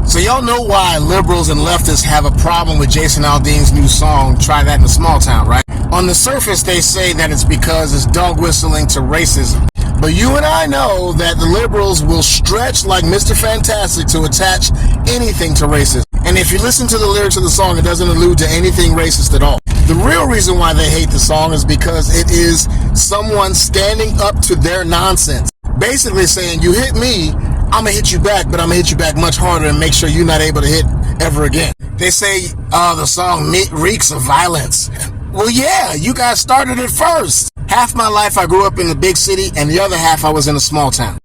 So y'all know why liberals and leftists have a problem with Jason Aldean's new song, Try That in a Small Town, right? On the surface, they say that it's because it's dog whistling to racism. But you and I know that the liberals will stretch like Mr. Fantastic to attach anything to racism. And if you listen to the lyrics of the song, it doesn't allude to anything racist at all. The real reason why they hate the song is because it is someone standing up to their nonsense. Basically saying, you hit me, I'm going to hit you back, but I'm going to hit you back much harder and make sure you're not able to hit ever again. They say, the song reeks of violence. Well, yeah, you guys started it first. Half my life I grew up in the big city, and the other half I was in a small town.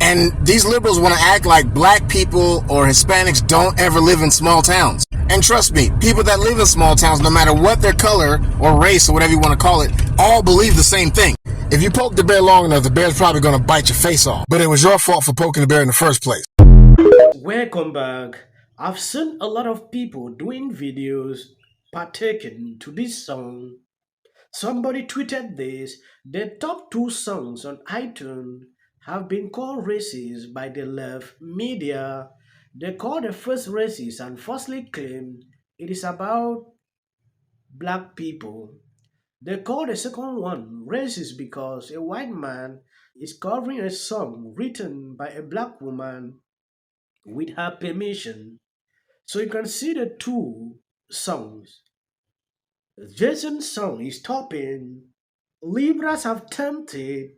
And these liberals want to act like black people or Hispanics don't ever live in small towns. And trust me, people that live in small towns, no matter what their color or race or whatever you want to call it, all believe the same thing. If you poke the bear long enough, the bear's probably going to bite your face off. But it was your fault for poking the bear in the first place. Welcome back. I've seen a lot of people doing videos partaking to this song. Somebody tweeted this. The top 2 songs on iTunes have been called racist by the left media. They call the first racist and falsely claim it is about black people. They call the second one racist because a white man is covering a song written by a black woman with her permission. So you can see the 2 songs. Jason's song is topping. Liberals have tempted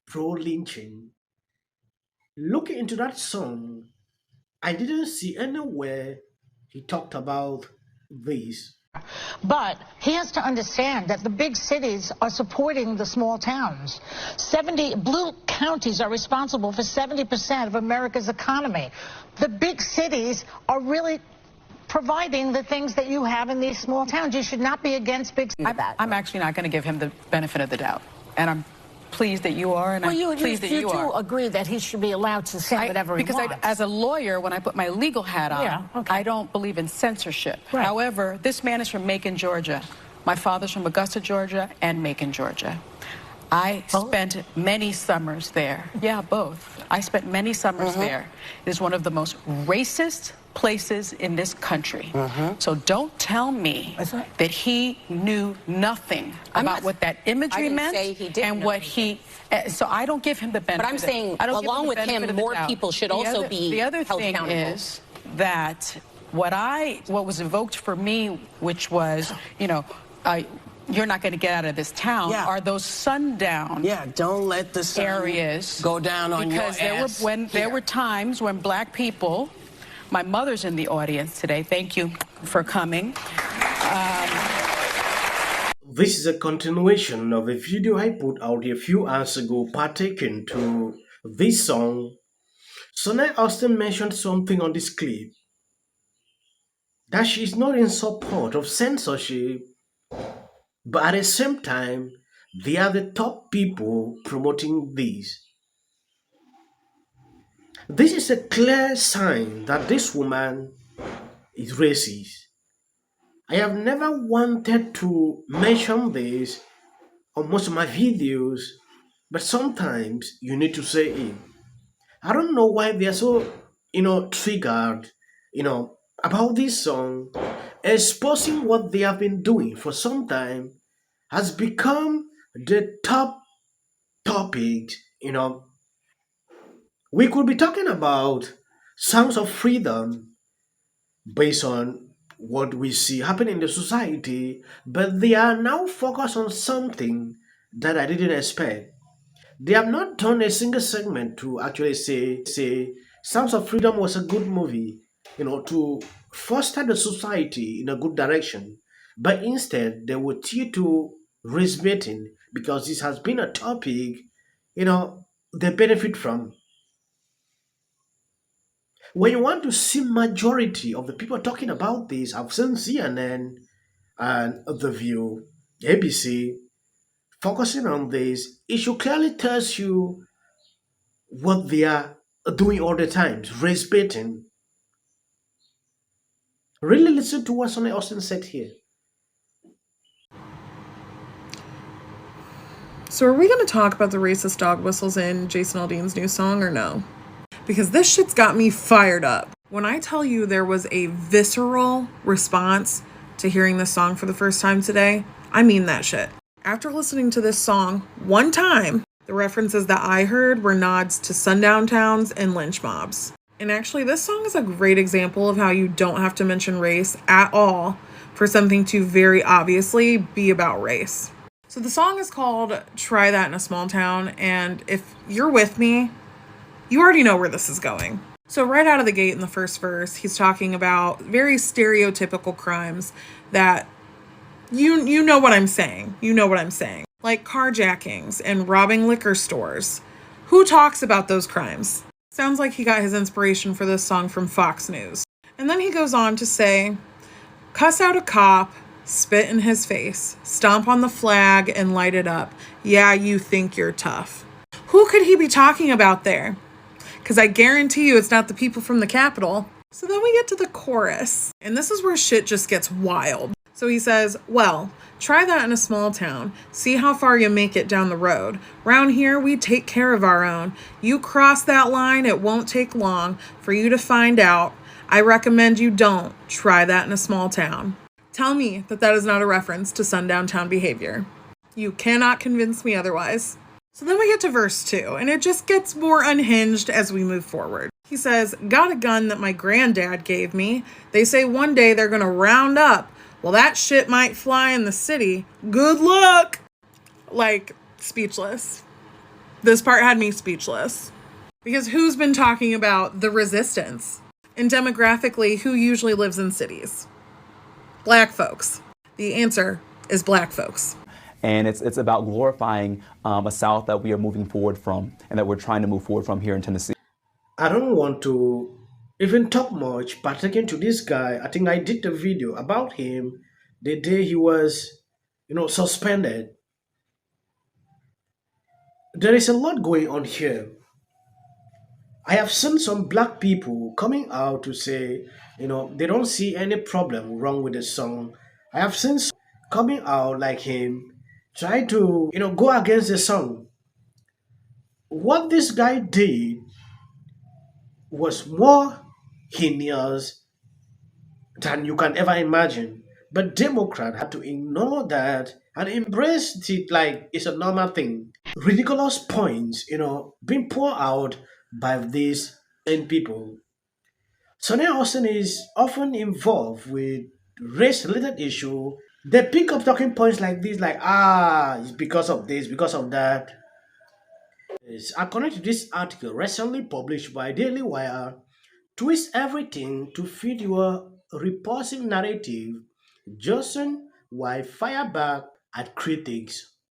pro-lynching. Looking into that song, I didn't see anywhere he talked about this. But he has to understand that the big cities are supporting the small towns. Blue counties are responsible for 70% of America's economy. The big cities are really providing the things that you have in these small towns. You should not be against big cities. I'm actually not going to give him the benefit of the doubt. And I'm pleased that you are, and I'm pleased that you are. You do agree that he should be allowed to say whatever he wants. Because as a lawyer, when I put my legal hat on, I don't believe in censorship. Right. However, this man is from Macon, Georgia. My father's from Augusta, Georgia, and Macon, Georgia. I spent many summers there. Yeah, both. I spent many summers there. It is one of the most racist places in this country. So don't tell me that he knew nothing about what that imagery meant and what he... So I don't give him the benefit. But I'm saying, along with him, more people should also be held accountable. The other thing is that what was evoked for me, which was, you're not going to get out of this town, are those sundown don't let the sun areas go down on your ass. Because there were times when black people, my mother's in the audience today, thank you for coming. This is a continuation of a video I put out a few hours ago partaking to this song. Sonai Austin mentioned something on this clip, that she's not in support of censorship, but at the same time, they are the top people promoting this. This is a clear sign that this woman is racist. I have never wanted to mention this on most of my videos, but sometimes you need to say it. I don't know why they are so, triggered, about this song. Exposing what they have been doing for some time has become the top topic, We could be talking about sounds of freedom based on what we see happening in the society, but they are now focused on something that I didn't expect. They have not done a single segment to actually say Sounds of Freedom was a good movie, to foster the society in a good direction. But instead, they would tear to race baiting because this has been a topic, they benefit from. When you want to see majority of the people talking about this, I've seen CNN and The View, ABC, focusing on this. It should clearly tells you what they are doing all the time, race baiting. Really listen to what Sonny Austin said here. So are we going to talk about the racist dog whistles in Jason Aldean's new song or no? Because this shit's got me fired up. When I tell you there was a visceral response to hearing this song for the first time today, I mean that shit. After listening to this song one time, the references that I heard were nods to sundown towns and lynch mobs. And actually, this song is a great example of how you don't have to mention race at all for something to very obviously be about race. So the song is called Try That in a Small Town, and if you're with me, you already know where this is going. So right out of the gate in the first verse, he's talking about very stereotypical crimes that you know what I'm saying. You know what I'm saying. Like carjackings and robbing liquor stores. Who talks about those crimes? Sounds like he got his inspiration for this song from Fox News. And then he goes on to say, cuss out a cop, spit in his face, stomp on the flag and light it up. Yeah, you think you're tough. Who could he be talking about there? Because I guarantee you it's not the people from the Capitol. So then we get to the chorus, and this is where shit just gets wild. So he says, well, try that in a small town. See how far you make it down the road. Round here, we take care of our own. You cross that line, it won't take long for you to find out. I recommend you don't try that in a small town. Tell me that that is not a reference to sundown town behavior. You cannot convince me otherwise. So then we get to verse 2, and it just gets more unhinged as we move forward. He says, got a gun that my granddad gave me. They say one day they're going to round up. Well, that shit might fly in the city. Good luck! Like, speechless. This part had me speechless. Because who's been talking about the resistance? And demographically, who usually lives in cities? Black folks. The answer is black folks. And it's about glorifying a South that we are moving forward from and that we're trying to move forward from here in Tennessee. I don't want to even talk much pertaining to this guy. I think I did a video about him the day he was, suspended. There is a lot going on here. I have seen some black people coming out to say, they don't see any problem wrong with the song. I have seen some coming out like him, try to, go against the song. What this guy did was more heinous than you can ever imagine. But Democrats had to ignore that and embrace it like it's a normal thing. Ridiculous points, being poured out by these same people. Sonny Austin is often involved with race-related issue. They pick up talking points like this, like, it's because of this, because of that. Yes, according to this article recently published by Daily Wire, twist everything to fit your repulsive narrative. Johnson, why fire back at critics?